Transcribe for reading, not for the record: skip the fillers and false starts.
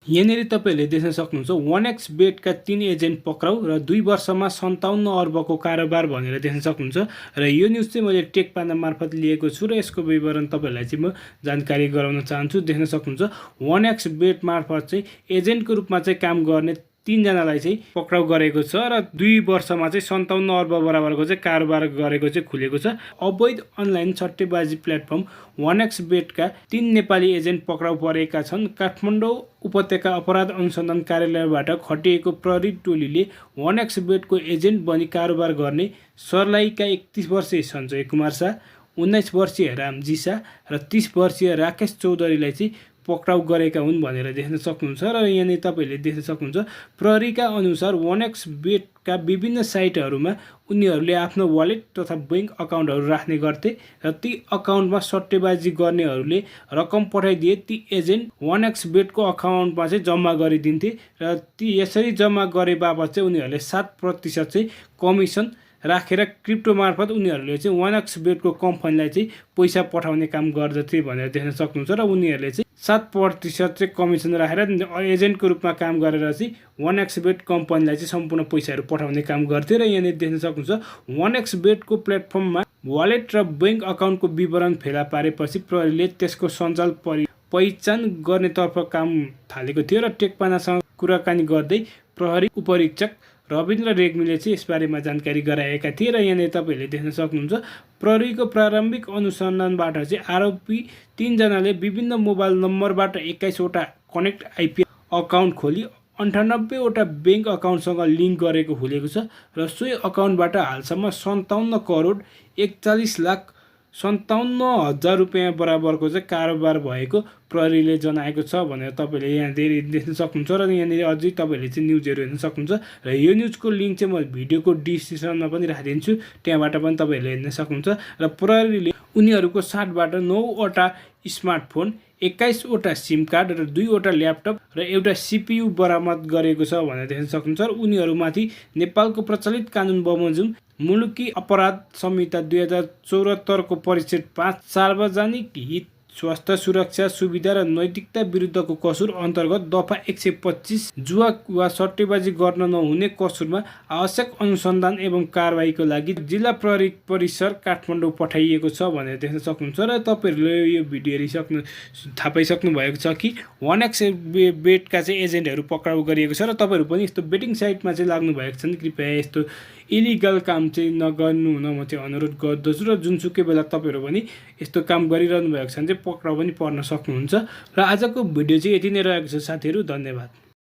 यहाँनिर तपाईहरुले देख्न सक्नुहुन्छ 1xbet का 3 एजेन्ट पक्राउ र 2 वर्षमा 57 अर्बको कारोबार भनेर देख्न सक्नुहुन्छ र यो न्यूज चाहिँ मैले टेक पाना मार्फत लिएको छु र यसको विवरण तपाईहरुलाई चाहिँ म जानकारी गराउन चाहन्छु। देख्न सक्नुहुन्छ 1xbet मार्फत चाहिँ एजेन्टको रूपमा चाहिँ काम गर्ने 3 जनालाई चाहिँ पक्राउ गरेको छ र 2 वर्षमा चाहिँ 57 अर्ब बराबरको चाहिँ कारोबार गरेको चाहिँ खुलेको छ। अवैध अनलाइन सट्टेबाजी प्लेटफर्म 1xbet का 3 नेपाली एजेन्ट पक्राउ परेका छन्। काठमाडौँ उपत्यका अपराध अनुसन्धान कार्यालयबाट खटिएको प्रहरी टोलीले 1xbet को एजेन्ट बनी कारोबार गर्ने सर्लाहीका 31 वर्षीय सञ्जय कुमार शाह, 19 वर्षीय रामजी शाह र 30 वर्षीय राकेश चौधरीलाई चाहिँ पक्राउ गरेका हुन् भनेर देख्न सक्नुहुन्छ। र यहाँ तपाईले देख्न सक्नुहुन्छ प्रहरीका अनुसार 1xbet का विभिन्न साइटहरुमा उनीहरूले आफ्नो वालेट तथा बैंक अकाउन्टहरु राख्ने गर्थे र ती अकाउन्टमा सट्टेबाजी गर्नेहरूले रकम पठाइदिए ती एजेन्ट 1xbet को अकाउन्टमा चाहिँ जम्मा गरिदिन्थे र ती यसरी जम्मा गरे बापत चाहिँ उनीहरूले 7% चाहिँ कमिसन राखेर क्रिप्टो मार्फत उनीहरूले चाहिँ 1xbet को कम्पनीलाई चाहिँ पैसा पठाउने काम गर्दथे भनेर देख्न सक्नुहुन्छ र उनीहरूले चाहिँ 7% चाहिँ कमिसन राखेर एजेन्टको रूपमा काम गरेर चाहिँ 1xbet कम्पनीलाई चाहिँ सम्पूर्ण पैसाहरू पठाउने काम गर्थे र यहाँ देख्न सक्नुहुन्छ 1xbet को प्लेटफर्ममा वालेट र बैंक अकाउन्टको विवरण फेला पारेपछि प्रहरीले त्यसको सञ्चाल पहिचान गर्नेतर्फ काम थालेको थियो र टेकपानासँग कुराकानी गर्दै प्रहरी उपरीक्षक रविन्द्र रेग्मीले चाहिँ यसबारेमा जानकारी गराएका थिए र यहाँ तपाईले देख्न सक्नुहुन्छ प्रहरीको प्रारम्भिक अनुसन्धानबाट चाहिँ आरोपी 3 जनाले विभिन्न मोबाइल नम्बरबाट 21 वटा कनेक्ट आइपी अकाउन्ट खोली 98 वटा बैंक अकाउन्टसँग लिङ्क गरेको खुलेको छ र सोही अकाउन्टबाट हालसम्म 57 करोड 41 लाख 57,000 रुपैयाँ बराबरको चाहिँ कारोबार भएको प्रहरीले जनाएको छ भनेर तपाईले यहाँ देख्न सक्नुहुन्छ र यहाँनिर अझै तपाईले चाहिँ न्यूजहरु हेर्न सक्नुहुन्छ र यो न्यूजको लिंक चाहिँ म भिडियोको डिस्क्रिप्सनमा पनि राखिदिन्छु, त्यहाँबाट पनि तपाईले हेर्न सक्नुहुन्छ। र प्रहरीले उनीहरूको साथबाट 9 वटा स्मार्टफोन 21 वटा सिम कार्ड र 2 वटा ल्यापटप र एउटा सीपीयू बरामद गरेको छ भनेर देख्न सक्नुहुन्छ र उनीहरूमाथि नेपालको प्रचलित कानुन बमोजिम मुलुकी अपराध संहिता 2074 को परिच्छेद 5 सार्वजनिक हित स्वास्थ्य सुरक्षा सुविधा र नैतिकता विरुद्धको कसुर अन्तर्गत दफा 125 जुवा वा सट्टेबाजी गर्न नहुने कसुरमा आवश्यक अनुसन्धान एवं कारबाहीको लागि जिल्ला प्रहरी परिसर काठमाडौँ पठाइएको छ भनेर देख्न सक्नुहुन्छ। र तपाईहरुले यो भिडियो हेरिसक्नु थाहा पाइसक्नु भएको छ कि 1xbet का चाहिँ एजेन्टहरु पक्राउ गरिएको छ र तपाईहरु पनि यस्तो बेटिङ साइटमा चाहिँ लाग्नु भएको छ नि कृपया यस्तो इलिगल काम चाहिँ नगर्नु हुन म चाहिँ अनुरोध गर्दछु र जुनसुकै बेला तपाईहरु पनि यस्तो काम गरिरहनु भएको छ भने चाहिँ पक्राउ पनि पर्न सक्नुहुन्छ। र आजको भिडियो चाहिँ यति नै रहेको छ साथीहरु, धन्यवाद।